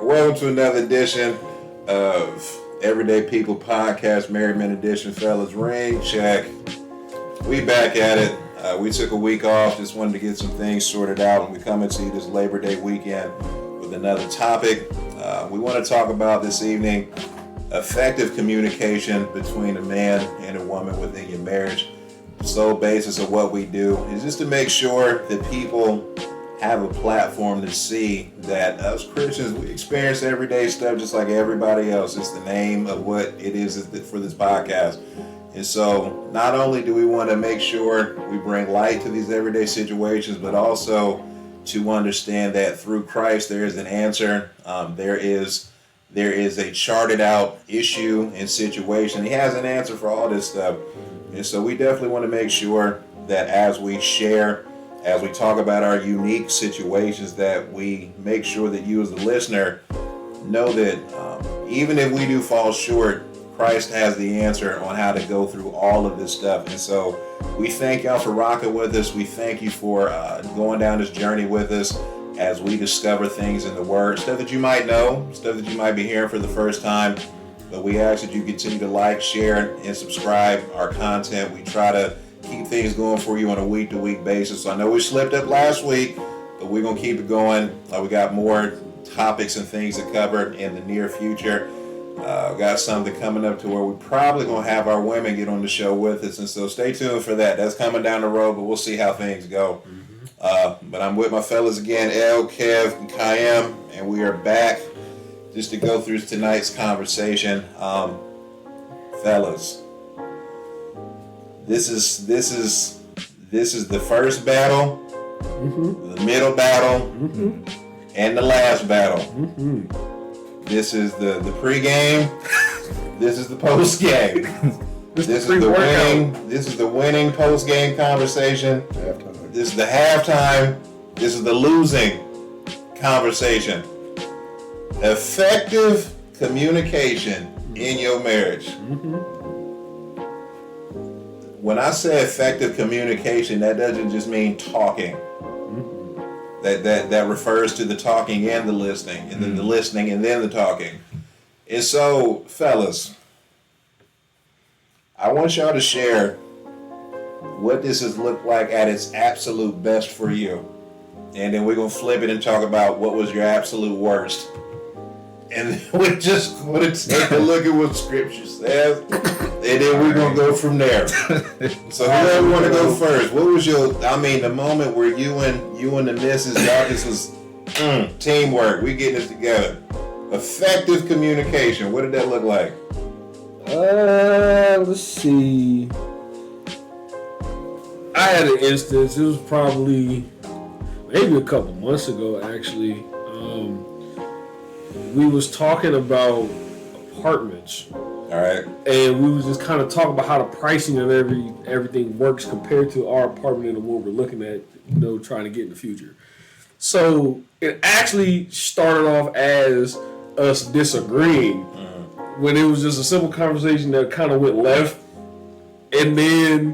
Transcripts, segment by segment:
Welcome to another edition of Everyday People Podcast, Married Men Edition, fellas. Ring check. We back at it. We took a week off, just wanted to get some things sorted out, and we coming to you this Labor Day weekend with another topic. We want to talk about this evening effective communication between a man and a woman within your marriage. The sole basis of what we do is just to make sure that people have a platform to see that us Christians, we experience everyday stuff just like everybody else. It's the name of what it is for this podcast. And so not only do we want to make sure we bring light to these everyday situations, but also to understand that through Christ there is an answer. There is a charted out issue and situation. He has an answer for all this stuff. And so we definitely want to make sure that as we share, as we talk about our unique situations, that we make sure that you as the listener know that even if we do fall short, Christ has the answer on how to go through all of this stuff. And so we thank y'all for rocking with us. We thank you for going down this journey with us as we discover things in the Word, stuff that you might know, stuff that you might be hearing for the first time. But we ask that you continue to like, share, and subscribe our content. We try to keep things going for you on a week-to-week basis. So I know we slipped up last week, but we're going to keep it going. We got more topics and things to cover in the near future. We got something coming up to where we're probably going to have our women get on the show with us. And so stay tuned for that. That's coming down the road, but we'll see how things go. But I'm with my fellas again, El, Kev, and Kayem, and we are back just to go through tonight's conversation. Fellas, This is the first battle, the middle battle, and the last battle. This is the pregame. This is the postgame. This is the winning postgame conversation. Halftime. This is the halftime. This is the losing conversation. Effective communication in your marriage. When I say effective communication, that doesn't just mean talking. That refers to the talking and the listening, and then the listening and then the talking. And so, fellas, I want y'all to share what this has looked like at its absolute best for you. And then we're going to flip it and talk about what was your absolute worst. And then we're just going to take a look at what Scripture says, and then we're going to go from there. So whoever want to go first, what was the moment where you and the missus, y'all just was teamwork, we getting this together. Effective communication, what did that look like? Let's see. I had an instance, it was probably maybe a couple months ago actually. We was talking about apartments. All right. And we was just kind of talking about how the pricing of everything works compared to our apartment and what we're looking at, trying to get in the future. So it actually started off as us disagreeing when it was just a simple conversation that kind of went left. And then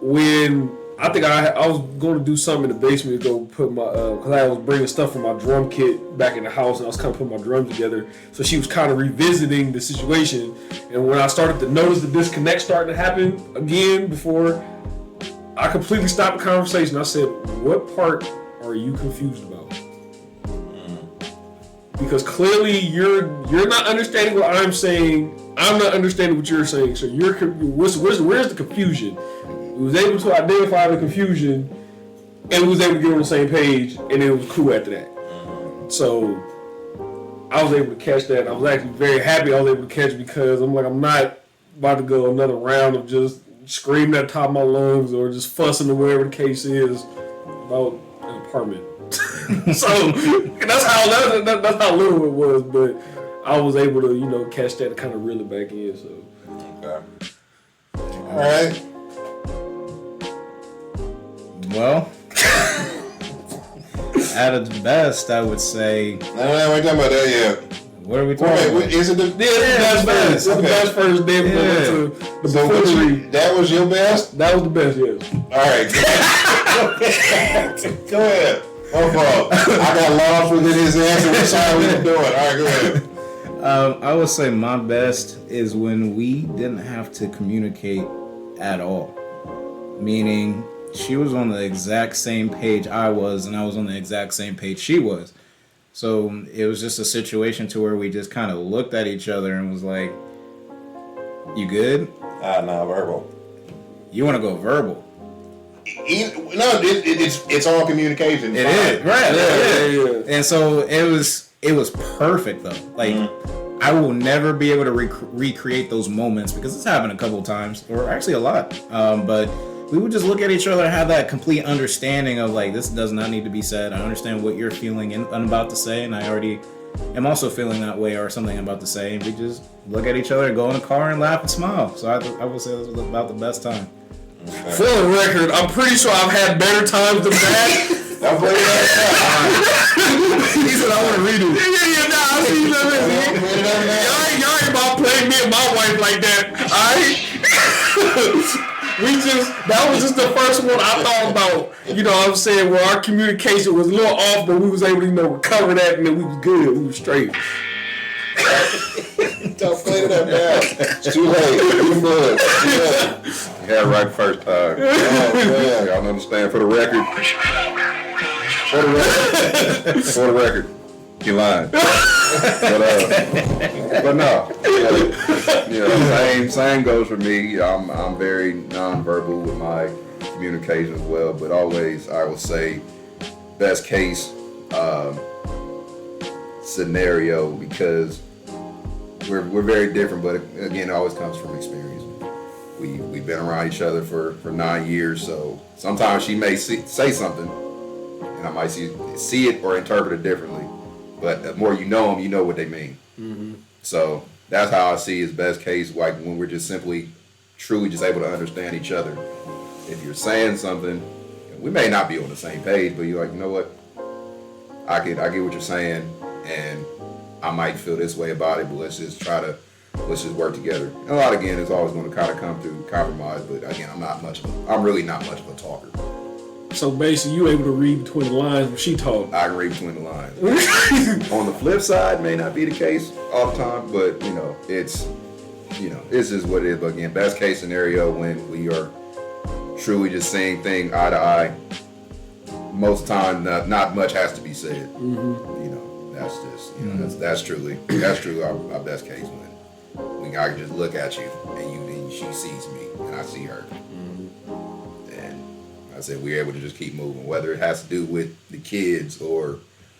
when I think I was going to do something in the basement to go put my, because I was bringing stuff from my drum kit back in the house and I was kind of putting my drums together. So she was kind of revisiting the situation. And when I started to notice the disconnect starting to happen again before I completely stopped the conversation, I said, what part are you confused about? Because clearly you're not understanding what I'm saying. I'm not understanding what you're saying. So where's the confusion? We was able to identify the confusion and we was able to get on the same page, and it was cool after that. So I was able to catch that. I was actually very happy I was able to catch it because I'm not about to go another round of just screaming at the top of my lungs or just fussing or whatever the case is about an apartment. So that's how little it was, but I was able to catch that and kind of reel it back in. So okay. All right. Well, at its best, I would say. No, we ain't talking about that yet. What are we talking about? Is it the best first? It's the best first. Then we went to the buffoonery. That was your best? That was the best, yes. All right. Go ahead. My fault. I got lost within his answer. We're sorry we didn't do it. All right, go ahead. I would say my best is when we didn't have to communicate at all. Meaning, she was on the exact same page I was, and I was on the exact same page she was. So it was just a situation to where we just kind of looked at each other and was like, "You good? Non-verbal. You want to go verbal?" It's all communication. It is, right? Yeah. And so it was perfect though. Like I will never be able to recreate those moments because it's happened a couple of times, or actually a lot. But we would just look at each other and have that complete understanding of like, this does not need to be said. I understand what you're feeling and about to say, and I already am also feeling that way or something I'm about to say. And we just look at each other, go in the car, and laugh and smile. So I would say this was about the best time. Okay. For the record, I'm pretty sure I've had better times than that. Don't play that. He said I want to redo it. Yeah, nah, I see that. Y'all ain't about playing me and my wife like that. Alright? That was just the first one I thought about, you know what I'm saying, where our communication was a little off, but we was able to, recover that, and then we was good. We was straight. Don't play that now. It's too late. You good. You had it right the first time. Oh, Y'all understand? For the record. For the record. You lying. But no. Same goes for me. I'm very nonverbal with my communication as well. But always, I would say, best case scenario, because we're very different. But again, it always comes from experience. We've been around each other for 9 years, so sometimes she may say something, and I might see it or interpret it differently. But the more you know them, you know what they mean. Mm-hmm. So that's how I see his best case, like when we're just truly just able to understand each other. If you're saying something, we may not be on the same page, but you're like, you know what? I get what you're saying, and I might feel this way about it, but let's just work together. And a lot, again, is always going to kind of come through compromise, but again, I'm really not much of a talker. So basically, you able to read between the lines when she talk. I can read between the lines. On the flip side, may not be the case all the time, but it's just what it is. But again, best case scenario, when we are truly just saying things eye to eye, most time not much has to be said. Mm-hmm. That's just that's truly our best case when I can just look at you and she sees me and I see her. I said we're able to just keep moving, whether it has to do with the kids or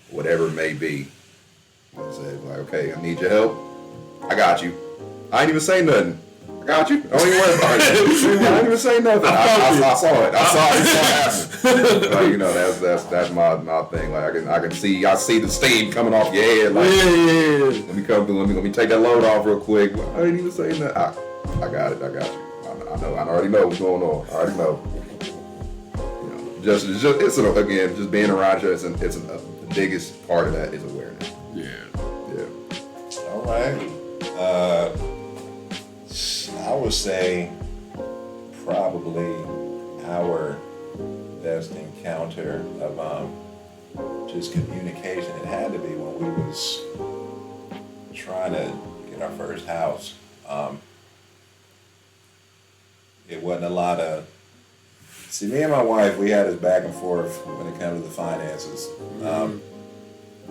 whatever it may be. I said, like, okay, I need your help. I got you. I ain't even say nothing. I got you. Don't even worry about it. I didn't even say nothing. I saw it. I saw it happen. Like, that's my thing. Like I see the steam coming off your head. Like, let me come through. Let me take that load off real quick. I didn't even say nothing. I got it. I got you. I know. I already know what's going on. I already know. Just again, just being around each other. The biggest part of that is awareness. Yeah. All right. I would say probably our best encounter of just communication. It had to be when we was trying to get our first house. It wasn't a lot of. See, me and my wife, we had this back and forth when it comes to the finances.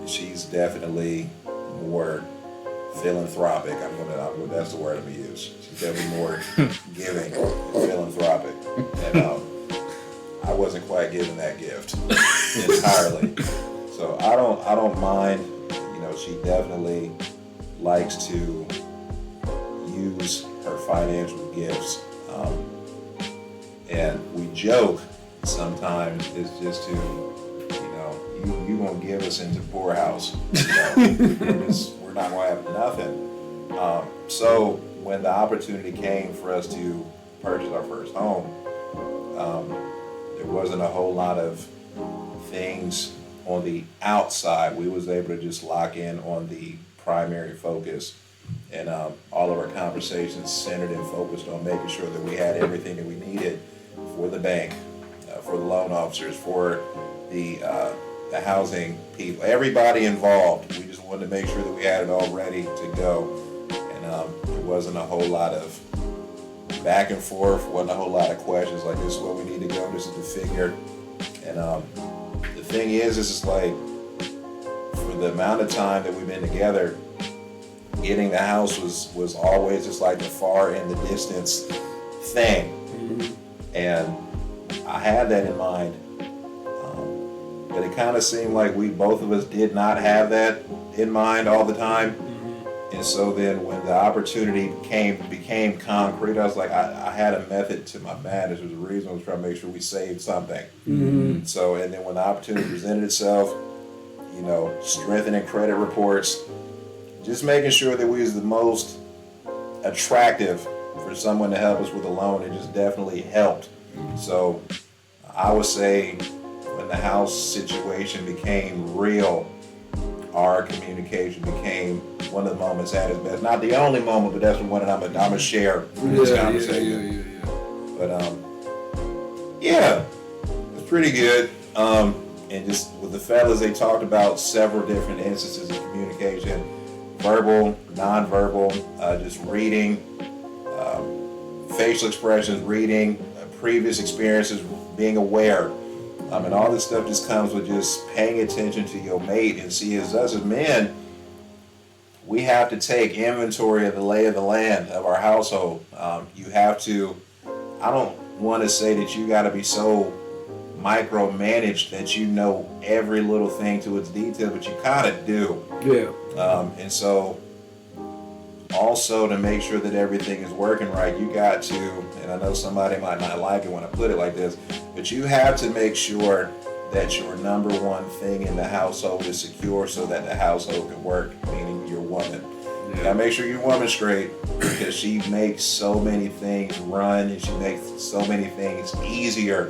She's definitely more philanthropic. That's the word I'm gonna use. She's definitely more giving, philanthropic, and I wasn't quite given that gift entirely. So I don't mind. She definitely likes to use her financial gifts. And we joke sometimes it's just to, you gonna give us into poorhouse. We're not gonna have nothing. So when the opportunity came for us to purchase our first home, there wasn't a whole lot of things on the outside. We was able to just lock in on the primary focus. And all of our conversations centered and focused on making sure that we had everything that we needed for the bank, for the loan officers, for the the housing people, everybody involved. We just wanted to make sure that we had it all ready to go. And there wasn't a whole lot of back and forth, wasn't a whole lot of questions like, this is where we need to go, this is the figure. And the thing is it's like, for the amount of time that we've been together, getting the house was always just like the far in the distance thing. And I had that in mind. But it kind of seemed like both of us did not have that in mind all the time. And so then when the opportunity became concrete, I was like, I had a method to my madness. There's a reason I was trying to make sure we saved something. So, and then when the opportunity presented itself, you know, strengthening credit reports, just making sure that we was the most attractive for someone to help us with a loan, it just definitely helped. So I would say when the house situation became real, our communication became one of the moments at its best. Not the only moment, but that's the one that I'm gonna share in this conversation. But yeah, it's pretty good. And just with the fellas, they talked about several different instances of communication: verbal, nonverbal, just reading, facial expressions, reading previous experiences, being aware. And all this stuff just comes with just paying attention to your mate. And see, as us as men, we have to take inventory of the lay of the land of our household. You have to, I don't want to say that you got to be so micromanaged that you know every little thing to its detail, but you kind of do. Yeah. And so also to make sure that everything is working right, you got to, and I know somebody might not like it when I put it like this, but you have to make sure that your number one thing in the household is secure so that the household can work, meaning your woman. You gotta make sure your woman's straight, because she makes so many things run and she makes so many things easier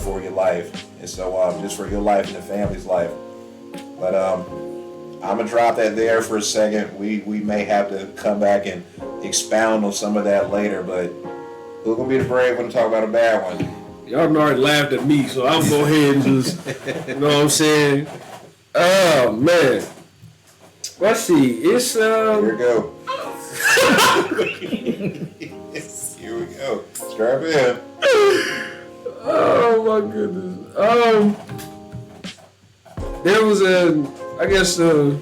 for your life. And so just for your life and the family's life. But I'm gonna drop that there for a second. We may have to come back and expound on some of that later, but who's gonna be the brave one to talk about a bad one? Y'all done already laughed at me, so I'm gonna go ahead and just, you know what I'm saying? Oh, man. Let's see. It's, Here we go. Here we go. Strap in. Oh, my goodness. There was a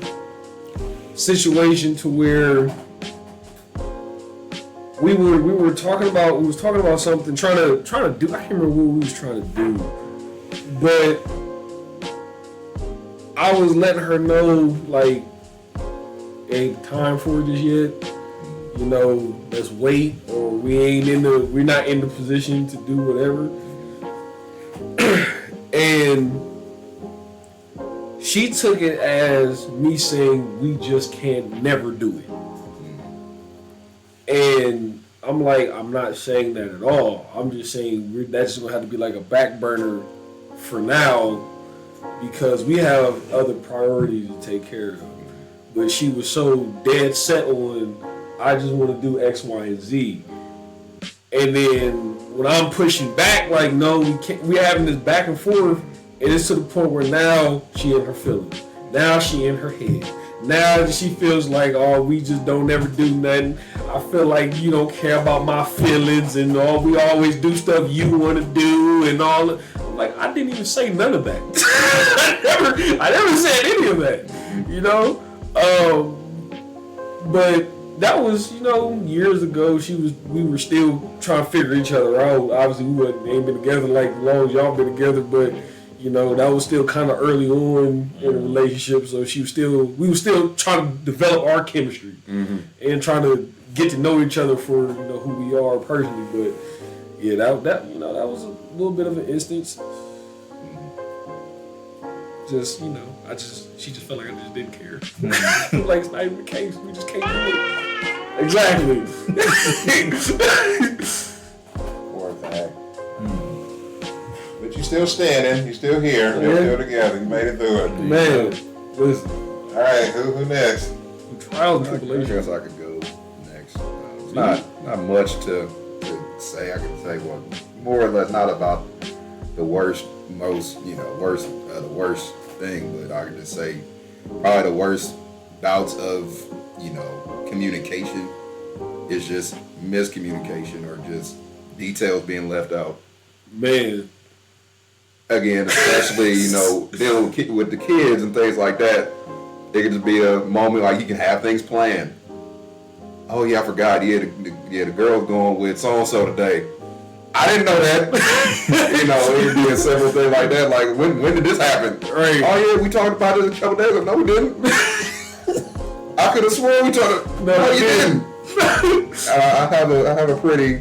situation to where we was talking about something, trying to do, I can't remember what we was trying to do, but I was letting her know, like, ain't time for it just yet, you know, let's wait, or we're not in the position to do whatever. And she took it as me saying we just can't never do it. And I'm like, I'm not saying that at all. I'm just saying that's just gonna have to be like a back burner for now, because we have other priorities to take care of. But she was so dead set on, I just want to do X, Y, and Z. And then when I'm pushing back, like, no, we can't, we're having this back and forth, and it's to the point where now she in her feelings. Now she in her head. Now she feels like, oh, we just don't ever do nothing. I feel like you don't care about my feelings, and we always do stuff you want to do, and all. I'm like, I didn't even say none of that. I never said any of that, you know. But that was, you know, years ago. We were still trying to figure each other out. Obviously, we ain't been together like as long as y'all been together, but you know, that was still kind of early on in the relationship. So we were still trying to develop our chemistry and trying to get to know each other for, you know, who we are personally. But yeah, that you know, that was a little bit of an instance. Just, you know, she just felt like I just didn't care. Like, it's not even the case. We just can't do it. Exactly. Poor thing. But you still standing. You still here. You're still together. You made it through it. Man, listen. All right, who next? Trials and I tribulations. guess I could go next. Not much to say. I can say one more or less, not about the worst, most, you know, the worst thing, but I could just say probably the worst bouts of, communication is just miscommunication or just details being left out. Man, Again, especially, dealing with the kids and things like that, it could just be a moment like you can have things planned. Oh yeah, I forgot. The girl's going with so-and-so today. I didn't know that. It would be a simple thing like that. Like, when did this happen? Right. Oh yeah, we talked about this a couple days ago. No, we didn't. I could have sworn we talked. No, you didn't. I have a pretty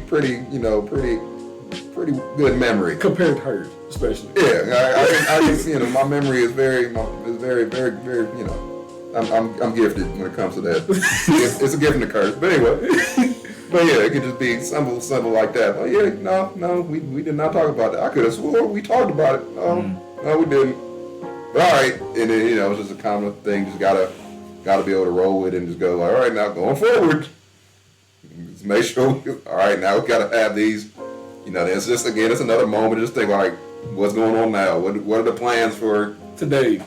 good memory. compared to hers, especially. Yeah, I can my memory is very, very, very, I'm gifted when it comes to that. It's a gift and a curse. But anyway, it could just be simple like that. Oh yeah, no, we did not talk about that. I could have swore we talked about it. No, we didn't. But all right, and then it's just a common thing. Just gotta be able to roll with it and just go like, all right, now going forward, just make sure. All right, now we gotta have these. It's just it's another moment. Just think like, what's going on now? What are the plans for Today,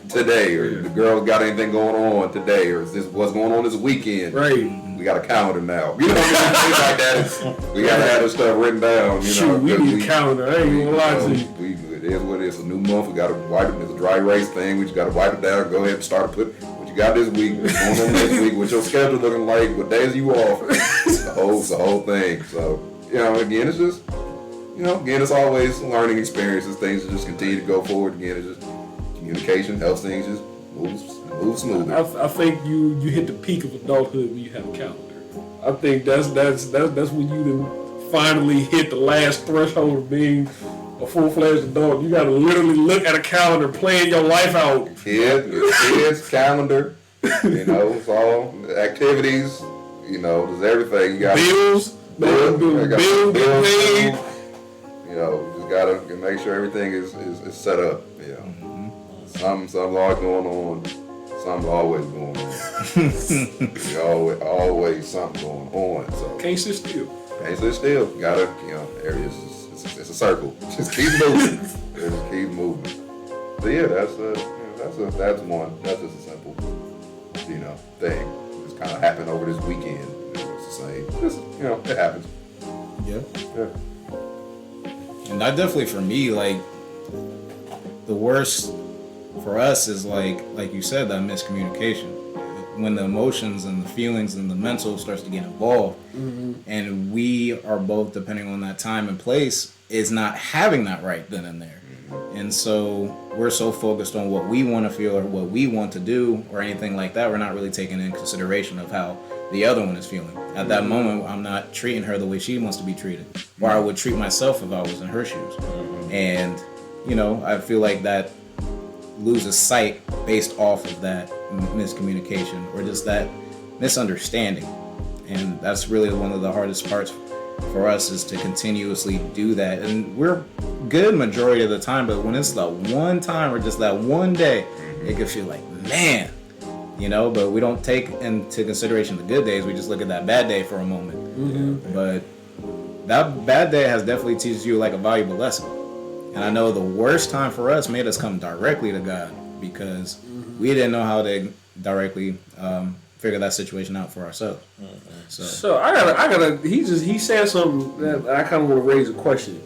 or the girls got anything going on today, or is this what's going on this weekend? right? We got a calendar now. Things like that. We gotta have this stuff written down. Shoot, we need a calendar. I ain't gonna lie to you. It is what it is. It's a new month. We gotta wipe it. It's a dry erase thing. We just gotta wipe it down. Go ahead and start to put what you got this week. What's going on next week? What your schedule looking like? What days you off? It's the whole thing. So again, it's just it's always learning experiences. Things that just continue to go forward. Again, it's just communication helps things just move smoother. I think you hit the peak of adulthood when you have a calendar. I think that's when you then finally hit the last threshold of being a full-fledged adult. You gotta literally look at a calendar, plan your life out. Kids, calendar. It's all activities. There's everything. You got Bills paid. Just gotta make sure everything is set up. Something's always going on. Something's always going on. always something going on. So Can't sit still. Gotta, it's a circle. Just keep moving. Just keep moving. So yeah, that's one. That's just a simple, thing. Just kind of happened over this weekend. It's the same. Just, it happens. Yeah. And that definitely for me, like, the worst for us is like you said, that miscommunication. When the emotions and the feelings and the mental starts to get involved, and we are both, depending on that time and place, is not having that right then and there. And so we're so focused on what we want to feel or what we want to do or anything like that, we're not really taking in consideration of how the other one is feeling. At that moment, I'm not treating her the way she wants to be treated, or I would treat myself if I was in her shoes. And, I feel like that loses sight based off of that miscommunication or just that misunderstanding. And that's really one of the hardest parts for us, is to continuously do that. And we're good majority of the time, but when it's that one time or just that one day, it can feel like, man, but we don't take into consideration the good days. We just look at that bad day for a moment. But that bad day has definitely teaches you like a valuable lesson. And I know the worst time for us made us come directly to God, because we didn't know how to directly figure that situation out for ourselves. So I gotta. He said something that I kind of want to raise a question.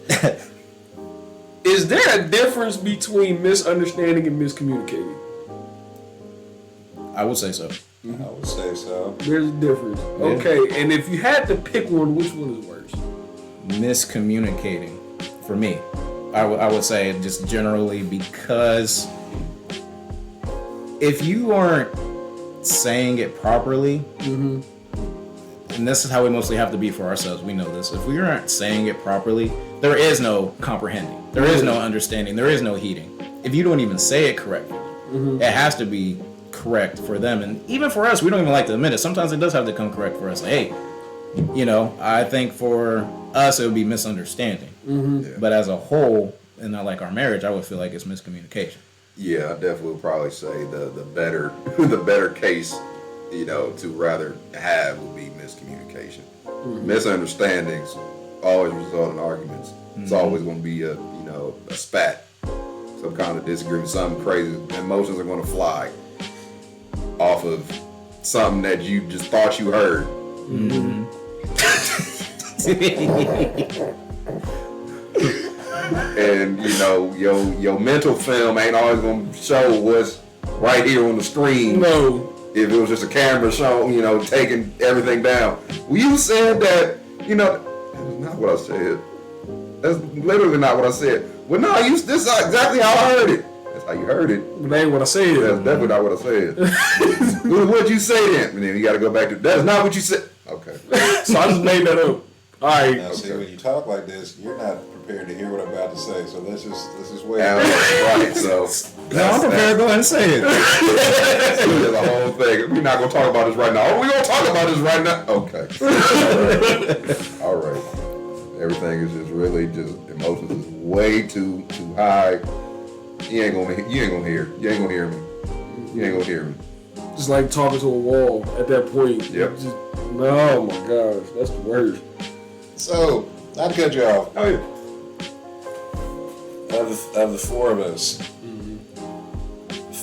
Is there a difference between misunderstanding and miscommunicating? I would say so. I would say so. There's a difference. Yeah. Okay, and if you had to pick one, which one is worse? Miscommunicating for me, I would say just generally, because if you aren't saying it properly, and this is how we mostly have to be for ourselves, we know this, if we aren't saying it properly, there is no comprehending, there is no understanding, there is no heeding. If you don't even say it correctly, it has to be correct for them. And even for us, we don't even like to admit it. Sometimes it does have to come correct for us. Like, hey, I think for us it would be misunderstanding. But as a whole, and not like our marriage, I would feel like it's miscommunication. Yeah, I definitely would probably say the better the better case, to rather have would be miscommunication. Misunderstandings always result in arguments. It's always going to be a spat. some kind of disagreement, something crazy, emotions are going to fly off of something that you just thought you heard. And you know your mental film ain't always gonna show what's right here on the screen. No. If it was just a camera showing, taking everything down. Well, you said that, that was not what I said. That's literally not what I said. Well, no, this is exactly how I heard it. That's how you heard it. But that ain't what I said. That's definitely not what I said. What'd you say then? And then you got to go back to, that's not what you said. Okay. So I just made that up. All right. Now, see, when you talk like this, you're not prepared to hear what I'm about to say. So let's just wait. Right, so. No, I'm prepared to go ahead and say it. That's the whole thing. We're not going to talk about this right now. Oh, we're going to talk about this right now. Okay. All right. Everything is just really emotions is way too high. You ain't gonna hear me. You ain't gonna hear me. Just like talking to a wall at that point. Yep. Just, oh my gosh, that's the worst. So, not to cut you off. Oh yeah. Of the four of us,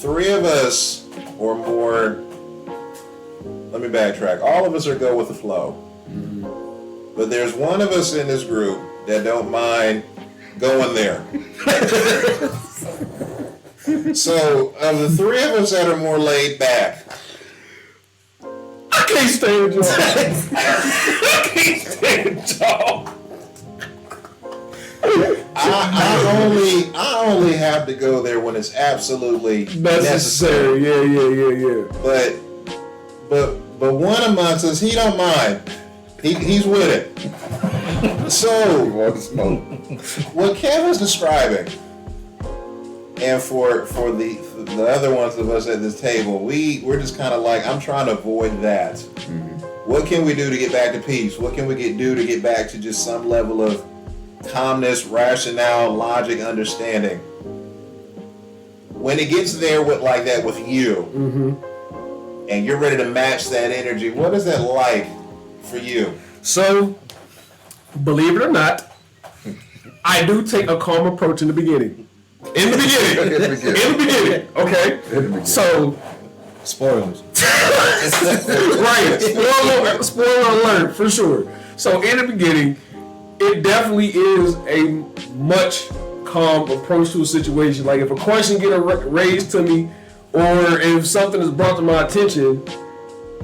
3 of us or more. Let me backtrack. All of us are go with the flow, but there's one of us in this group that don't mind going there. So, of the 3 of us that are more laid back, I can't stand y'all. I can't stand y'all. I only have to go there when it's absolutely necessary. Yeah. But one amongst us, he don't mind. He's with it. You So want to smoke. what Kevin's describing, and for the other ones of us at this table, we're just kind of like, I'm trying to avoid that. What can we do to get back to peace? What can we do to get back to just some level of calmness, rationale, logic, understanding? When it gets there with like that with you, and you're ready to match that energy, what is that like for you? So, believe it or not, I do take a calm approach in the beginning. In the beginning. Okay. So, Spoilers. right. Spoiler alert, for sure. So, in the beginning, it definitely is a much calm approach to a situation. Like if a question gets raised to me, or if something is brought to my attention,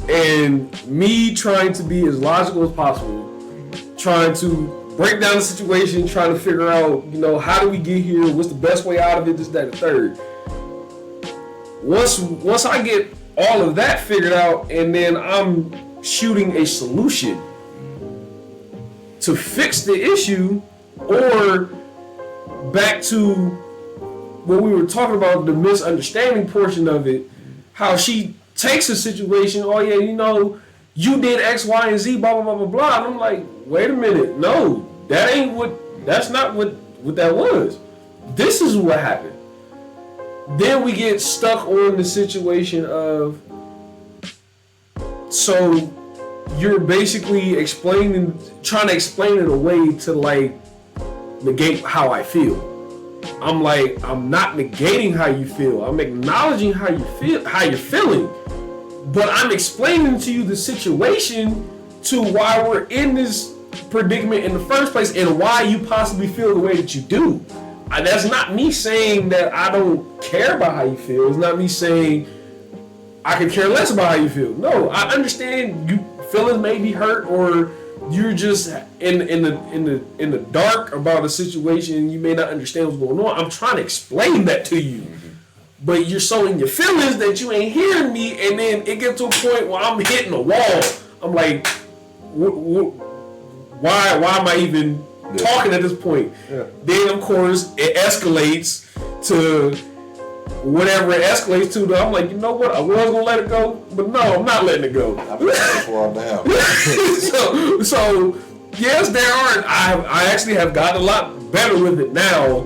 and me trying to be as logical as possible, trying to break down the situation, trying to figure out, how do we get here? What's the best way out of it? This, that, and the third. Once I get all of that figured out, and then I'm shooting a solution to fix the issue, or back to what we were talking about, the misunderstanding portion of it, how she takes a situation, oh yeah, you did X, Y, and Z, blah, blah, blah, blah, blah. And I'm like, wait a minute, no, that's not what that was. This is what happened. Then we get stuck on the situation of, so you're basically trying to explain it away to like negate how I feel. I'm like, I'm not negating how you feel. I'm acknowledging how you feel, how you're feeling. But I'm explaining to you the situation to why we're in this predicament in the first place and why you possibly feel the way that you do. That's not me saying that I don't care about how you feel. It's not me saying I could care less about how you feel. No, I understand you feelings may be hurt, or you're just in the dark about a situation. You may not understand what's going on. I'm trying to explain that to you, but you're so in your feelings that you ain't hearing me. And then it gets to a point where I'm hitting a wall. I'm like, why am I even talking at this point? Yeah. Then of course it escalates to whatever it escalates to. I'm like, you know what? I was gonna let it go, but no, I'm not letting it go. I'm gonna fall down. so yes, there are. I actually have gotten a lot better with it now,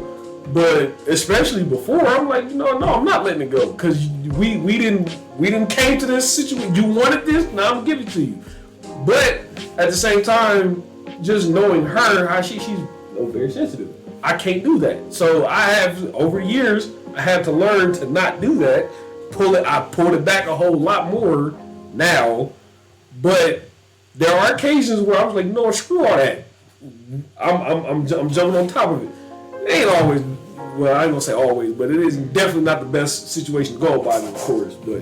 but especially before, I'm like, no, I'm not letting it go, because we didn't came to this situation. You wanted this, now I'm giving it to you. But at the same time, just knowing her, how she's very sensitive. I can't do that. So I have, over years, I had to learn to not do that. I pulled it back a whole lot more now. But there are occasions where I was like, no, screw all that. I'm jumping on top of it. It ain't always, well, I ain't gonna say always, but it is definitely not the best situation to go about it, of course. But,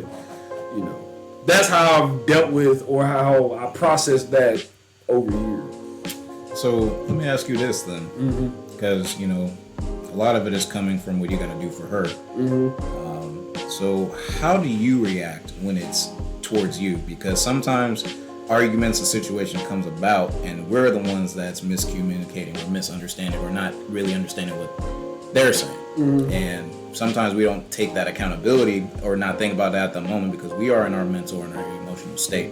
you know, that's how I've dealt with, or how I processed that over years. So let me ask you this then, because you know, a lot of it is coming from what you got to do for her. So how do you react when it's towards you? Because sometimes arguments and situation comes about, and we're the ones that's miscommunicating or misunderstanding or not really understanding what they're saying. And sometimes we don't take that accountability or not think about that at the moment because we are in our mental and our emotional state.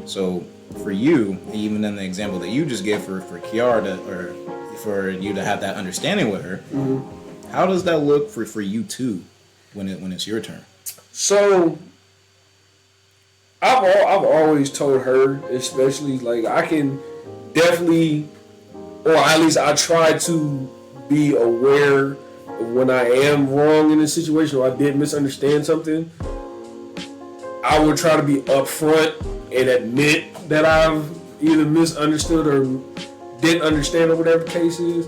So for you, even in the example that you just gave for Kiara or for you to have that understanding with her, how does that look for you too when it's your turn? So I've always told her, especially, like, I can definitely, or at least I try to be aware of when I am wrong in a situation or I did misunderstand something. I would try to be upfront and admit that I've either misunderstood or didn't understand or whatever the case is.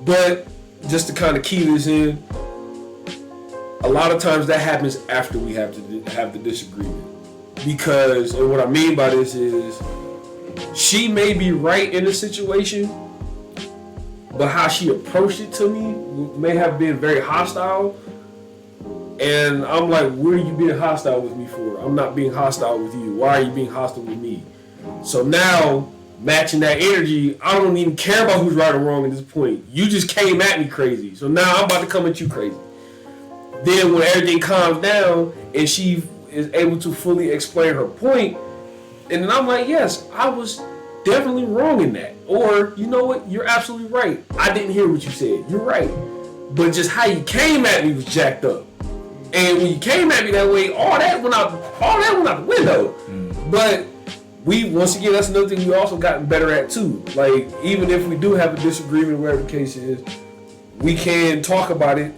But just to kind of key this in, a lot of times that happens after we have to have the disagreement. Because, and what I mean by this is, she may be right in the situation, but how she approached it to me may have been very hostile. And I'm like, what are you being hostile with me for? I'm not being hostile with you. Why are you being hostile with me? So now, matching that energy, I don't even care about who's right or wrong at this point. You just came at me crazy. So now I'm about to come at you crazy. Then when everything calms down and she is able to fully explain her point, and then I'm like, yes, I was definitely wrong in that. Or, you know what, you're absolutely right. I didn't hear what you said. You're right. But just how you came at me was jacked up. And when you came at me that way, all that went out the window. But once again, that's another thing we also gotten better at too. Like, even if we do have a disagreement, whatever the case is, we can talk about it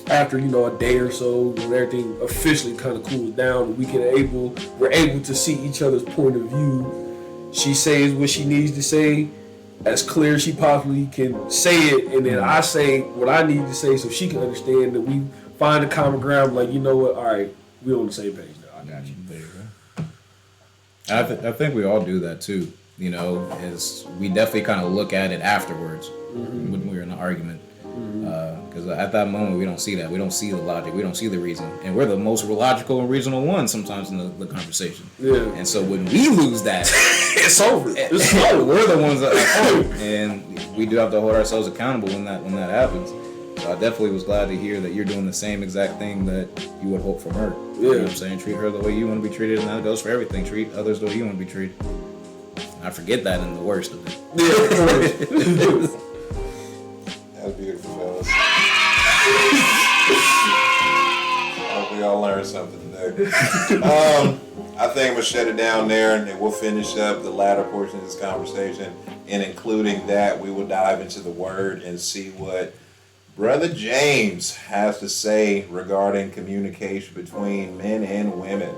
after, you know, a day or so, when everything officially kind of cools down. We're able to see each other's point of view. She says what she needs to say as clear as she possibly can say it, and then I say what I need to say so she can understand, that we find a common ground. Like, you know what, all right, we're on the same page now. I got you. There you go. I think we all do that too. You know, as we definitely kind of look at it afterwards when we're in an argument. Because at that moment we don't see that. We don't see the logic. We don't see the reason. And we're the most logical and reasonable ones sometimes in the conversation. Yeah. And so when we lose that, It's over. It's over. we're the ones that are and we do have to hold ourselves accountable when that happens. So I definitely was glad to hear that you're doing the same exact thing that you would hope from her. You know what I'm saying? Treat her the way you want to be treated, and that goes for everything. Treat others the way you want to be treated. I forget that in the worst of it. Yeah, of course. That was beautiful, fellas. I hope we all learned something today. I think I'm gonna shut it down there, and then we'll finish up the latter portion of this conversation. And including that, we will dive into the Word and see what Brother James has to say regarding communication between men and women,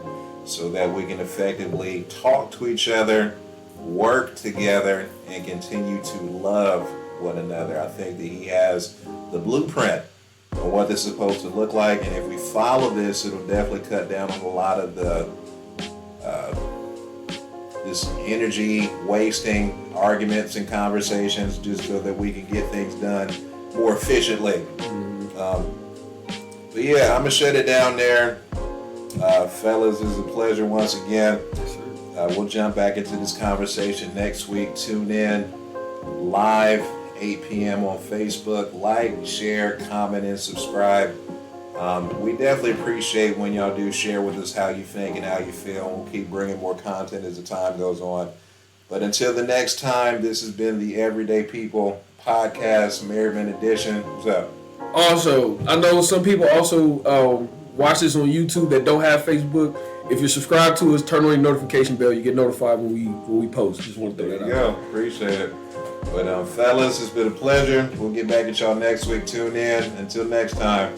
so that we can effectively talk to each other, work together, and continue to love one another. I think that he has the blueprint on what this is supposed to look like, and if we follow this, it'll definitely cut down on a lot of the this energy wasting arguments and conversations, just so that we can get things done more efficiently. But yeah, I'm gonna shut it down there. Fellas, it's a pleasure once again. We'll jump back into this conversation next week. Tune in live 8 p.m. on Facebook. Like, share, comment, and subscribe. We definitely appreciate when y'all do share with us how you think and how you feel. We'll keep bringing more content as the time goes on. But until the next time, this has been the Everyday People Podcast, Merriman Edition. What's up? Also, I know some people also watch this on YouTube that don't have Facebook. If you're subscribed to us, turn on your notification bell. You get notified when we post. Just want to throw that out. There you go. Appreciate it. But fellas, it's been a pleasure. We'll get back at y'all next week. Tune in. Until next time.